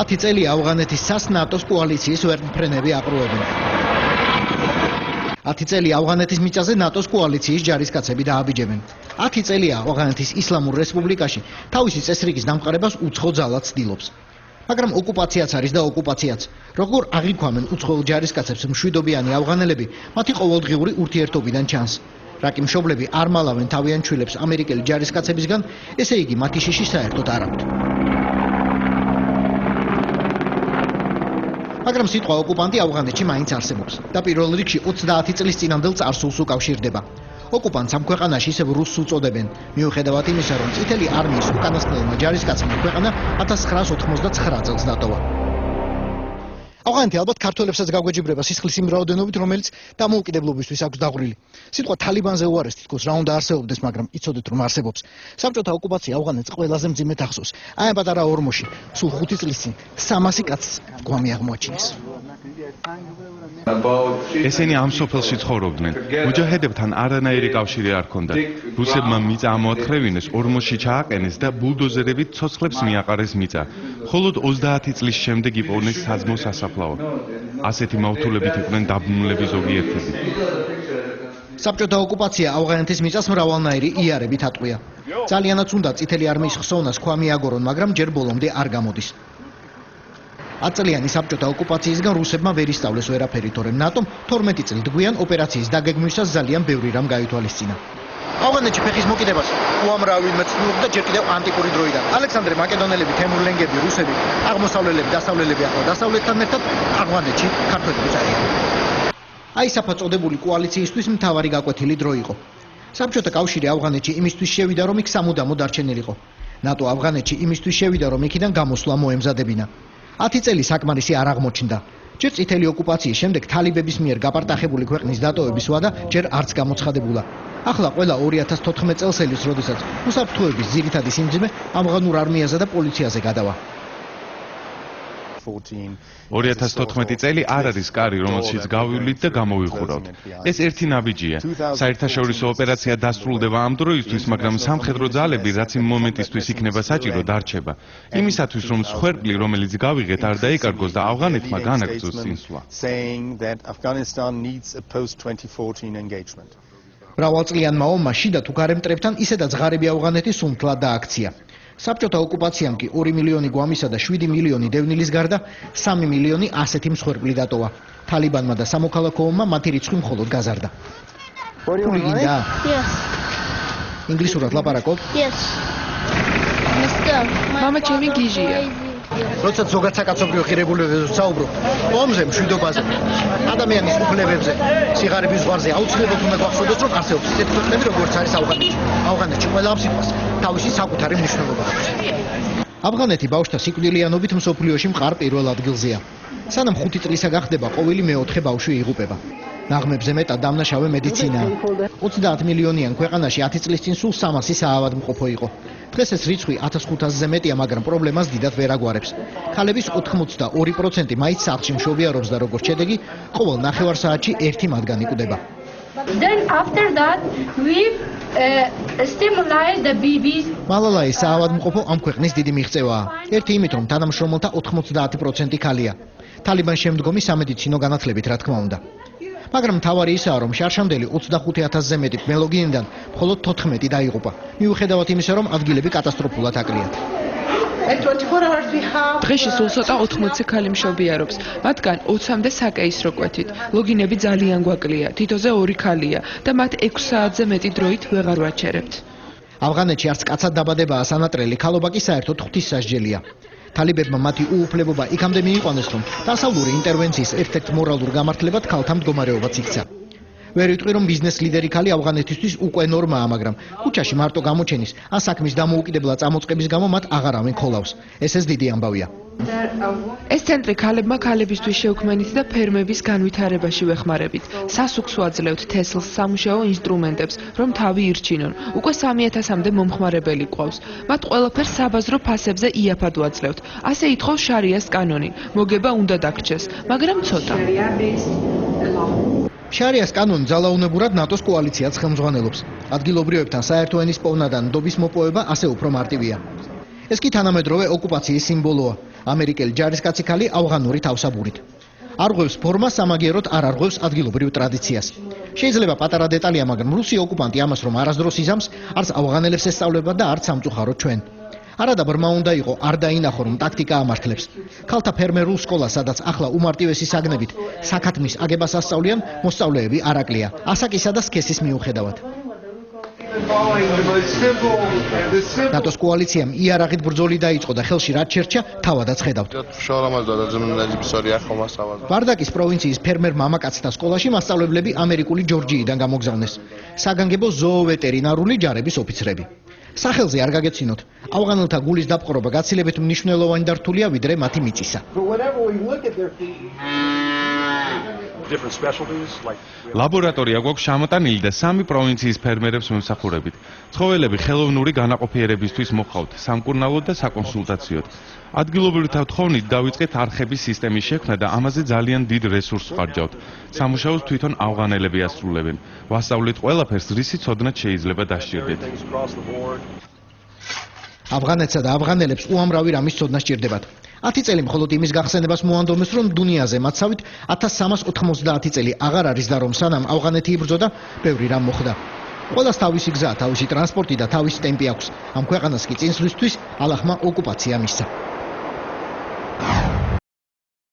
10 წელი ავღანეთის სას ნატოს კოალიციის ვერტმფრენები აპრუებენ. 10 წელი ავღანეთის მიწაზე ნატოს კოალიციის ჯარისკაცები დააბიჯებენ. 10 წელია ავღანეთის ისლამურ რესპუბლიკაში თავისი წესრიგის დამყარებას უცხო ძალად ცდილობს. მაგრამ ოკუპაციაც არის და ოკუპაციაც. როგორ აღიქვამენ უცხოელ ჯარისკაცებს მშვიდობიანი ავღანელები, მათი ყოველდღიური ურთიერთობიდან ჩანს. რაკი მშობლები არ მალავენ თავიანთ შვილებს ამერიკელი ჯარისკაცებისგან, ესე იგი მათი შიში საერთოდ არ აქვთ. მაგრამ სიტყვა ოკუპანტი ავღანეთში მაინც არსებობს და პირველ რიგში 30 წლის წინანდელ წარსულს უკავშირდება. ოკუპანტს ამ ქვეყანაში ისევ რუსს უწოდებენ, მიუხედავად იმისა, რომ წითელი არმიის უკანასკნელმა ჯარისკაცმა ქვეყანა 1989 წელს დატოვა. ავღანეთი ალბათ ქართველებსაც გაგვეჯიბრება სისხლის იმ რაოდენობით, რომელიც დამოუკიდებლობისთვის აქვს დაღვრილი. სიტყვა თალიბანზე უარეს თითქოს რა უნდა არსებობდეს, მაგრამ იცოდეთ რომ არსებობს. საბჭოთა ოკუპაცია ავღანეთს ყველაზე მძიმედ ახსოვს. აი ამ პატარა ორმოში, სულ 5 წლის წინ 300 კაცს გვამი აღმოაჩინეს. ესენი ამ სოფელში ცხოვრობდნენ. მუჯაჰედებთან არანაირი კავშირი არ ჰქონდათ. რუსებმა მიწა ამოათხრევინეს, ორმოში ჩააყენეს და ბულდოზერებით ცოცხლებს მიაყარეს მიწა. მხოლოდ 30 წლის შემდეგ იპოვნეს საძმო სასაფლაო. ასეთი მავთულებით იყვნენ დაბრუნებული ზოგიერთები. საბჭოთა ოკუპაცია ავღანეთის მიწას მრავალნაირი იარებით ატყვია. ძალიანაც უნდა წითელი არმიის ხსოვნას ქვა მიაგორონ, მაგრამ ჯერ ბოლომდე არ გამოდის. 10 წლიანი საბჭოთა ოკუპაციისგან რუსებმა ვერ ისწავლეს ვერაფერი, თორემ ნატომ 12 წელი გვიან ოპერაციის დაგეგმვისას ძალიან ბევრი რამ გაითვალისწინა. ავღანეთში ფეხის მოკიდებას უამრავი მეცნიერები და ჯერ კიდევ ანტიკური დროიდან. ალექსანდრე მაკედონელები, თემურლენგები, რუსები, აღმოსავლელები, დასავლელები ახლა დასავლეთთან ერთად ავღანეთში ქართველებიც არიან. აი საფა წოდებული კოალიციისთვის მთავარი გაკვეთილი დრო იყო. საბჭოთა კავშირი ავღანეთში იმისთვის შევიდა, რომ იქ სამუდამოდ დარჩენილიყო. ნატო ავღანეთში იმისთვის შევიდა, რომ იქიდან გამოსვლა მოემზადებინა. 10 წელი საკმარისი არ აღმოჩნდა. ჯერ წითელი ოკუპაციის შემდეგ თალიბების მიერ გაპარტახებული ქვეყნის დატოვების ვადა ჯერ არც გამოცხადებულა. ახლა ყველა 2014 წელს ელის, როდესაც უსაფრთხოების ძირითადი სიმძიმე ავღანურ არმიაზე და პოლიციაზე გადავა. 2014 წელი არ არის კარი, რომელშიც გავივლით და გამოვიხურავთ. ეს ერთი ნაბიჯია. საერთაშორისო ოპერაცია დასრულდება ამ დროისთვის, მაგრამ სამხედრო ძალები, რაც იმ მომენტისთვის იქნება საჭირო, დარჩება. იმისათვის, რომ სხერპლი, რომელიც გავიღეთ, არ დაიკარგოს და ავღანეთმა განაგრძოს წინსვლა. მრავალწლიანმა ომმა შიდა თუ გარემტრებთან ისედაც ღარიბი ავღანეთი სუნთლად დააქცია. საბჭოთა ოკუპაციამ კი 2 მილიონი გვამისა და 7 მილიონი დევნილის გარდა 3 მილიონი ასეთი მსხვერპლი დატოვა. თალიბანმა და სამოქალაქო ომმა მათი რიცხვი მხოლოდ გაზარდა. Puli gინდა? Yes. ინგლისურად ლაპარაკობ? Yes. მამა ჩემი გიჟია. როცა ზოგადად საკაცობრიო ღირებულებებზე ვსაუბრობ, ომზე, მშვიდობაზე, ადამიანის უფლებებზე, სიღარიბის ზღვარზე აუცილებლად უნდა გვახსოვდეს, რომ არსებობს ისეთი ქვეყნები, როგორც არის ავღანეთი. ავღანეთში ყველა ამ სიტყვას თავისი საკუთარი მნიშვნელობა აქვს. ავღანეთი ბავშვთა სიკვდილიანობით მსოფლიოში მყარ პირველ ადგილზეა. სანამ 5 წლისა გახდება, ყოველი მეოთხე ბავშვი იღუპება. ნაღმებზე მეტად დამნაშავე მედიცინაა. 30 მილიონიან ქვეყანაში 10 წლის წინ სულ 300 საავადმყოფო იყო. დღეს ეს რიცხვი 1500-ზე მეტია, მაგრამ პრობლემას დიდად ვერ აგვარებს. ქალების 82% მაინც სახლში მშობიარობს და როგორც შედეგი, ყოველ ნახევარ საათში ერთი მათგანი კვდება. Then after that we stimulate the babies. მალალაის საავადმყოფო ამ ქვეყნის დიდი მიღწევაა. ერთი იმით, რომ თანამშრომელთა 90% ქალია. თალიბან შემდგომი სამედიცინო განათლებით, რა თქმა უნდა. მაგრამ მთავარი ისაა, რომ შარშამდელი 25000-ზე მეტი მელოგინიდან მხოლოდ 14 დაიღუპა. მიუხედავად იმისა, რომ ადგილები კატასტროფულად აკლიათ. დღეში სულ ცოტა 80 ქალი მშობიარობს. მათგან 20-მდე საკეისრო კვეთით. ლოგინები ძალიან გვაკლია. თითოზე 2 ქალია და მათ 6 საათზე მეტი დროით ვეღარ ვაჩერებთ. ავღანეთში არც კაცად დაბადებაა სანატრელი, ქალობა კი საერთოდ ღვთისმსახურია. თალიბებმა მათი უუფლებობა იქამდე მიიყვანეს, რომ დასავლური ინტერვენციის ერთ-ერთ მორალურ გამართლებად ქალთა მდგომარეობაც იქცა. ვერ ვიტყვი, რომ ბიზნეს ლიდერი ქალი ავღანეთისთვის უკვე ნორმაა, მაგრამ ქუჩაში მარტო გამოჩენის, ან საქმის დამოუკიდებლად წამოწყების გამო მათ აღარავენ ქოლავს. ეს დიდი ამბავია. ეს ცენტრი ქალებმა ქალებისთვის შეუქმნით და ფერმების განვითარებაში ვეხმარებით. სასუქს ვაძლევთ თესლს, სამუშაო ინსტრუმენტებს, რომ თავი ირჩინონ. უკვე 3000-მდე მომხმარებელი ყავს. მათ ყველაფერს საბაზრო ფასებზე იაფად ვაძლევთ. ასე ითხოვს შარიას კანონი. მოგება უნდა დაგრჩეს, მაგრამ ცოტა. შარიას კანონი ძალაუნებურად ნატოს კოალიციაც ხელმძღვანელობს. ადგილობრივებთან საერთო ენის პოვნა და ნდობის მოპოვება ასე უფრო მარტივია. ეს კი თანამედროვე ოკუპაციის სიმბოლოა. ამერიკელი ჯარისკაცი ქალი ავღანური თავსაბურით. არ ღვევს ფორმას, სამაგიეროდ არ არღვევს ადგილობრივ ტრადიციას. შეიძლება პატარა დეტალია, მაგრამ რუსი ოკუპანტი ამას რომ არასდროს იზამს, არც ავღანელებს ესწავლებდა და არც სამწუხაროდ ჩვენ. არადა ბრმა უნდა იყო, არ დაინახო რომ ტაქტიკა ამართლებს. ქალთა ფერმერულ სკოლას, სადაც ახლა უმარტივესი საგნებით საქათმის აგებას ასწავლიან, მოსწავლეები არაკლია, ასაკისა და სქესის მიუხედავად. ნატოს კოალიციამ იარაღით ბრძოლი დაიწყო და ხელში რაც შერჩა, თავადაც ხედავთ. ბარდაკის პროვინციის ფერმერ მამაკაცთა სკოლაში მასწავლებლები ამერიკული ჯორჯიიდან გამოგზავნეს. საგანგებო ზოოვეტერინარული ჯარების ოფიცრები. სახელზე არ გაგეცინოთ. ავღანელთა გულის დაპყრობა გაცილებით მნიშვნელოვანი და რთულია ვიდრე მათი მიწისა. ლაბორატორია გვაქვს შემოტანილი და 3 პროვინციის ფერმერებს მომსახურებით. ცხოველები ხელოვნური განაყოფიერებისთვის მოჰყავთ, სამკურნალოდ და საკონსულტაციოდ. ადგილობრივთა თხოვნით დავიწყეთ არხების სისტემის შექმნა და ამაზე ძალიან დიდ რესურსს ვხარჯავთ. სამუშაოს თვითონ ავღანელები ასრულებენ. ვასწავლით ყველაფერს, რისი ცოდნაც შეიძლება დასჭირდეთ. ავღანეთსა და ავღანელებს უამრავი რამის ცოდნა სჭირდებათ. 10 წელი მხოლოდ იმის გახსენებას მოანდომეს, რომ დუნიაზე მათსავით 1390 წელი აღარ არის და რომ სანამ ავღანეთი იბრძოდა, ბევრი რამ მოხდა. ყველას თავისი გზა, თავისი ტრანსპორტი და თავისი ტემპი აქვს. ამ ქვეყანას კი წინსვლისთვის ალახმა ოკუპაცია მისცა.